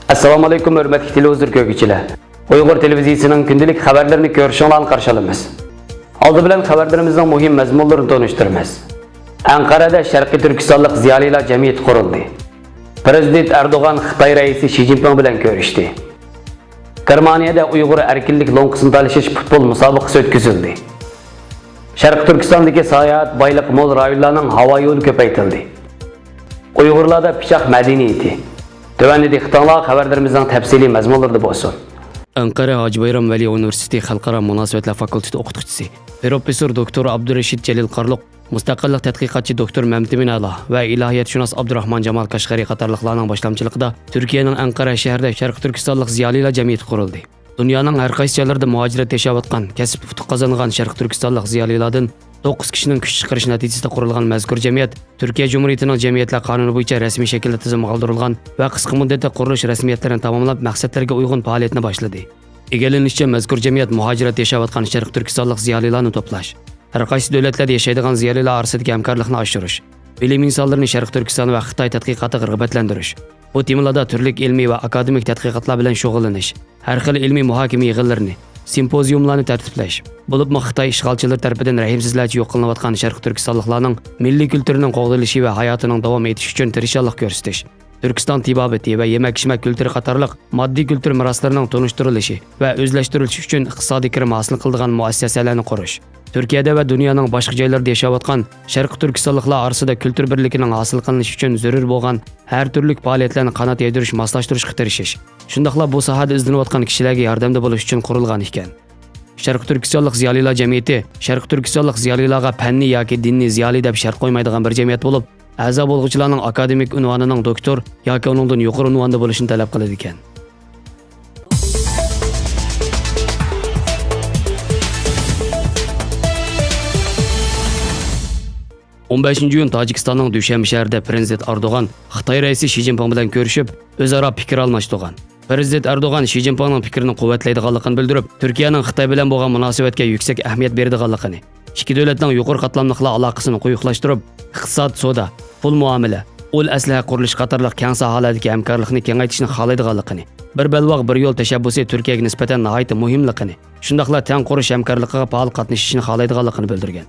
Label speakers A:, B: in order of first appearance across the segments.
A: Assalomu alaykum hurmatli televizor ko'rguvchilar. Uyg'ur televiziyasining kundalik xabarlarini ko'rishinglarni qarshi olamiz. Oldi bilan xabarlarimizning muhim mazmunlarini tanishtiramiz. Anqarada Sharqiy Turkistonlik ziyolilar jamiyati qurildi. Prezident Erdo'g'an Xitoy raisi Shi Jinping bilan ko'rishdi. Germaniyada Uyg'ur erkinlik lo'nqisini talashish futbol musobaqasi o'tkazildi. Sharqiy Turkistondagi sayohat boylik mo'l rayonlarning havo yo'li ko'paytirildi. Uyg'urlarda pichoq madaniyati. Tövəndəki xəbərlər xəbərlərimizin təfsili məzmunlarında bolsun.
B: Ankara Hacı Bayram Veli Üniversitesi Xalqara Münasibətlər Fakülteti oxutucusu, Professor Doktor Abdurreşid Celil Qarluq, Müstəqillik tədqiqatçı Doktor Məmtimin Ala və İlahiyyatşünas Abdurrahman Camal Kaşqari qatarlıqlarının başlamçılığında Türkiye'nin Ankara şəhərdə Şərq Türkistonluq ziyolilar cəmiyyəti quruldu. Dünyanın hər qaysı yerlərdə mühacirət yaşayotgan, kəsb utuq qazanğan Şərq Türkistonluq ziyolilardan 9 kişinin kuch chiqarish natijasida qurilgan mazkur jamiyat Turkiya Cumhuriyetining jamiyatlar qonuni bo'yicha rasmiy shaklda tizimga qoldirilgan va qisqa muddatda qurilish rasmiyatlarini tamomlab maqsadlarga uyg'un faoliyatni boshladi. Egallanishicha mazkur jamiyat muhojirat yashayotgan Sharq Turkistonlik ziyolilarni to'plash, har qaysi davlatlarda yashaydigan ziyolilar orasidagi hamkorlikni oshirish, bilim insonlarini Sharq Turkiston va Xitoy tadqiqotiga rag'batlantirish, bu temalarda turli ilmiy va akademik tadqiqotlar bilan shug'ullanish, har xil ilmiy muhokama yig'inlarini simpoziumlarni tartiblash, bo'libmi Xitoy ishg'olchilari tomonidan rahimsizlarcha yo'q qilinayotgan Sharq Turkistonliklarning milliy kulturining qo'g'dilishi va hayotining davom etishi uchun tirishchilik ko'rsatish, Turkiston tibobati va yemak-ichmak kulturi qatorliq moddiy kultur meroslarining tunishtirilishi va o'zlashtirilishi uchun iqtisodiy kirim hosil qiladigan muassasalarni qurish, Turkiyada va dunyoning boshqa joylarida yashayotgan Sharq Turkistonliklar orasida kultur birligining hosil qilinishi uchun zarur bo'lgan har turli faoliyatlarni qanot yaydirish, moslashtirishga tirishish. Shundaqla bu sohada izlanayotgan kishilarga yordamda bo'lish uchun qurilgan ekan. Sharq Turkistonlik ziyolilar jamiyati Sharq Turkistonlik ziyolilarga fanni yoki dinni ziyoli deb shart qo'ymaydigan bir jamiyat bo'lib, a'zo bo'lg'uvchilarning akademik unvonining doktor yoki uningdan yuqori unvonda bo'lishini talab qiladi ekan. 15 iyun Tojikistonning Dushanbe shahrida Prezident Erdo'g'an Xitoy raisi Shi Jinping bilan ko'rishib, o'zaro fikr almashtirgan. Prezident Erdo'g'an Shi Jinpingning fikrini quvvatlaydiganligini bildirib, Turkiyaning Xitoy bilan bo'lgan munosabatga yuksak ahamiyat beradiganligini, ikki davlatning yuqori qatlamliqlar aloqasini quyuqlashtirib, iqtisod, savdo, pul muomala, ul aslaha qurilish qatorliq keng sohalardagi hamkorlikni kengaytirishni xohlaydiganligini, bir balvoq bir yo'l tashabbusi Turkiyaga nisbatan nihoyat muhimligini, shundaqla teng qurish hamkorligiga faol qatnashishni xohlaydiganligini bildirgan.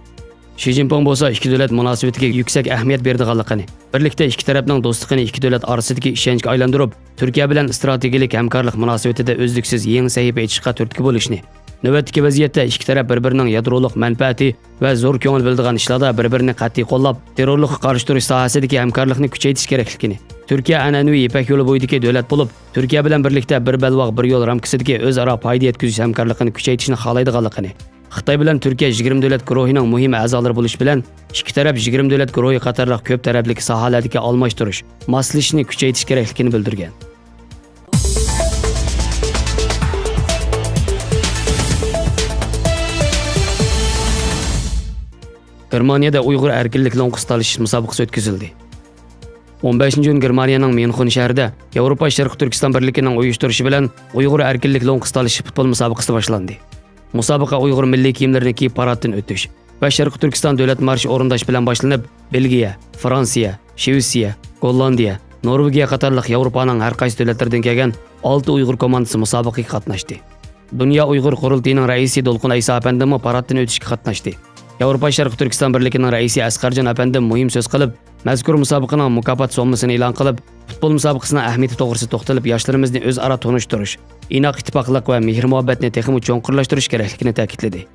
B: Shi Jinping bo'lsa ikki davlat munosabatiga yuksak ahamiyat beradiganligini, birlikda ikki tarafning do'stligini ikki davlat orasidagi ishonchga aylantirib, Turkiya bilan strategik hamkorlik munosabatida o'zliksiz yangi sahifa ochishga turtki bo'lishni, navbatdagi vaziyatda ikki taraf bir-birining yadroliq manfaati va zo'r ko'ngil bildigan ishlarda bir-birini qat'iy qo'llab, terrorlikqa qarshi turish sohasidagi hamkorlikni kuchaytirish kerakligini, Turkiya an'anaviy Ipak yo'li bo'yidagi davlat bo'lib, Turkiya bilan birlikda bir balvoq bir yo'l ramkasidagi o'zaro foyda yetkazish hamkorligini kuchaytirishni xohlaydiganligini, Xitoy bilan Turkiya 20 davlat guruhining muhim a'zolari bo'lish bilan ikki taraf 20 davlat guruhi qatorliq ko'p tarafli sohalardagi almashtirish, moslashishni kuchaytirish kerakligini bildirgan. Germaniyada Uyg'ur erkinlik lo'nqisini talashish musobaqasi o'tkazildi. 15 iyun Germaniyaning Myunxen shahrida Yevropa Sharq Turkiston birligining uyushtirishi bilan Uyg'ur erkinlik lo'nqisini talashish futbol musobaqasi boshlandi. Musobaqa Uyg'ur milliy kiyimlarini kiyib paraddan o'tish va Sharq Turkiston davlat marshi o'rindash bilan boshlanib, Belgiya, Fransiya, Shvetsiya, Gollandiya, Norvegiya qatorliq Yevropaning har qaysi davlatlaridan kelgan 6 Uyg'ur komandasi musobaqaga qatnashdi. Dunyo Uyg'ur qurultiyining raisi Dolqun Aysa apandimi paraddan o'tishga qatnashdi. Yevropa Sharq Turkiston birligining raisi Asqarjon apandim muhim so'z qilib, mazkur musobaqaning mukofot sommasini e'lon qilib, futbol musobaqasining ahamiyati to'g'risida to'xtalib, yoshlarimizni o'zaro tanishtirish, inoq ittifoqlik va mehr-muhabbatni texmi cho'nqirlashtirish kerakligini ta'kidladi.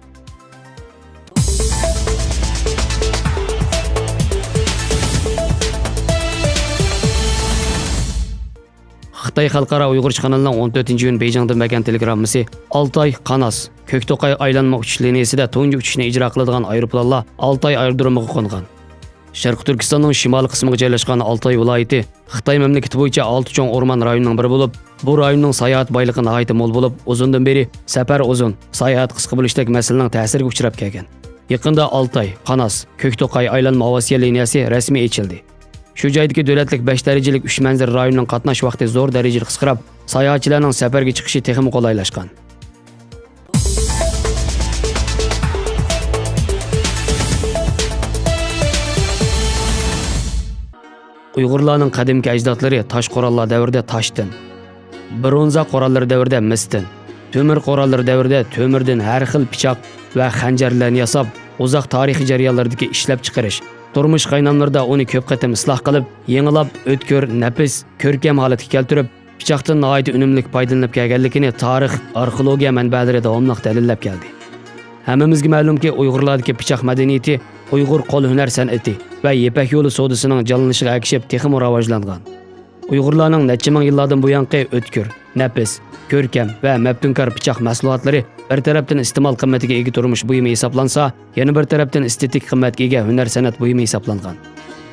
B: Xitoy Xalqaro Uyg'urcha kanalining 14-iyun Beyjingda bergan telegrammasi Altay Qanas Ko'kto'qay aylanma uchish liniyasida tunji uchishni ijro qiladigan aeroplanlar Altay aerodromiga qo'ngan. Sharq Turkistonning shimoliy qismiga joylashgan Altay viloyati Xitoy mamlakati bo'yicha 6 cho'ng o'rmon rayonining biri bo'lib, bu rayonning sayohat boyligi nihoyat mo'l bo'lib, uzundan beri safar uzun, sayohat qisqa bo'lishdagi masalaning ta'siriga uchrab kelgan. Yaqinda Altay, Qanas, Ko'kto'qay aylanma avasiya liniyasi rasmiy ochildi. Shu joydagi davlatlik 5 darajalik 3 manzil rayonining qatnash vaqti zo'r darajada qisqarib, sayohatchilarning safarga chiqishi texmi qulaylashgan. Uyg'urlarning qadimgi ajdodlari tosh qurollar davrida toshdan, bronza qurollar davrida misdan, temir qurollar davrida temirdan har xil pichoq va xanjarlarni yasab, uzoq tarixiy jarayonlardagi ishlab chiqarish, turmush qaynamlarida uni ko'p qatam isloh qilib, yengilab, o'tkir, nafis, ko'rkam holatga keltirib, pichoqdan nihoyat unumli foydalanib kelganligini tarix, arxeologiya manbalari davomli dalillab keldi. Hammamizga ma'lumki, Uyg'urlardagi pichoq madaniyati Uyg'ur qo'l hunar san'ati va Ipak yo'li savdosining jonlanishiga ergashib texnik rivojlangan. Uyg'urlarning necha ming yillardan buyangi o'tkir, nafis, ko'rkam va maftunkor pichoq mahsulotlari bir tarafdan iste'mol qimmatiga ega turmush buyumi hisoblansa, yana bir tarafdan estetik qimmatga ega hunar san'at buyumi hisoblangan.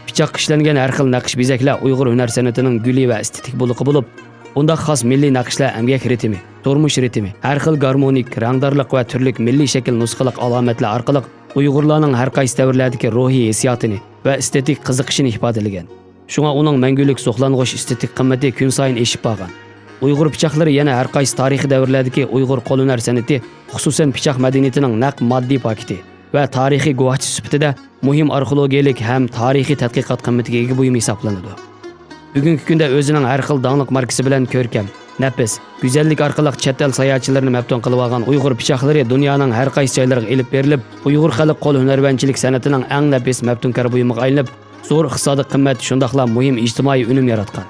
B: Pichoq ishlangan har xil naqsh bezaklar Uyg'ur hunar san'atining guli va estetik bo'liqi bo'lib, unda xos milliy naqshlar, amgak ritmi, turmush ritmi, har xil garmonik, rangdorlik va turli milliy shakl nusxaliq alomatlar orqali Uyg'urlarning har qaysi davrlardagi ruhiy hissiyotini va estetik qiziqishini ifodalagan. Shunga uning mangulik so'xlang'och estetik qimmati kun sayin eshib borgan. Uyg'ur pichoqlari yana har qaysi tarixiy davrlardagi Uyg'ur qo'l hunar san'ati, xususan pichoq madaniyatining naq moddiy paketi va tarixiy guvohchi sifatida muhim arxeologiyalik ham tarixiy tadqiqot qimmatiga ega buyum hisoblanadi. Bugungi kunda o'zining har xil donliq markasi bilan ko'rkam, nafis, go'zallik orqali chet el sayohatchilarini maftun qilib olgan Uyg'ur pichoqlari dunyoning har qaysi joylariga elib berilib, Uyg'ur xalq qo'l hunarvanchilik san'atining eng nafis maftunkor buyumiga aylanib, zo'r iqtisodiy qimmat shundaqla muhim ijtimoiy unum yaratgan.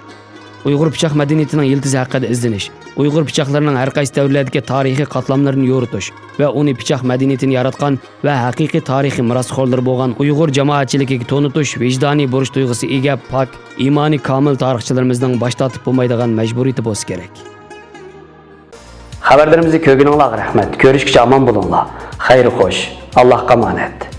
B: Uyg'ur pichoq madaniyatining yildizi haqida izlanish, Uyg'ur pichoqlarining har qaysi davrlardagi tarixiy qatlamlarini yoritish va uni pichoq madaniyatini yaratgan va haqiqiy tarixiy merosxo'rlar bo'lgan Uyg'ur jamoatchiligiga to'nitish vijdoniy burch tuyg'usi ega pok, iymoniy komil tarixchilarimizning bosh tortib bo'lmaydigan majburiyati bo'lsa kerak.
A: Xabarlarimizni ko'rganingizga rahmat. Ko'rishguncha omon bo'linglar. Xayr xo'sh. Allohga omonat.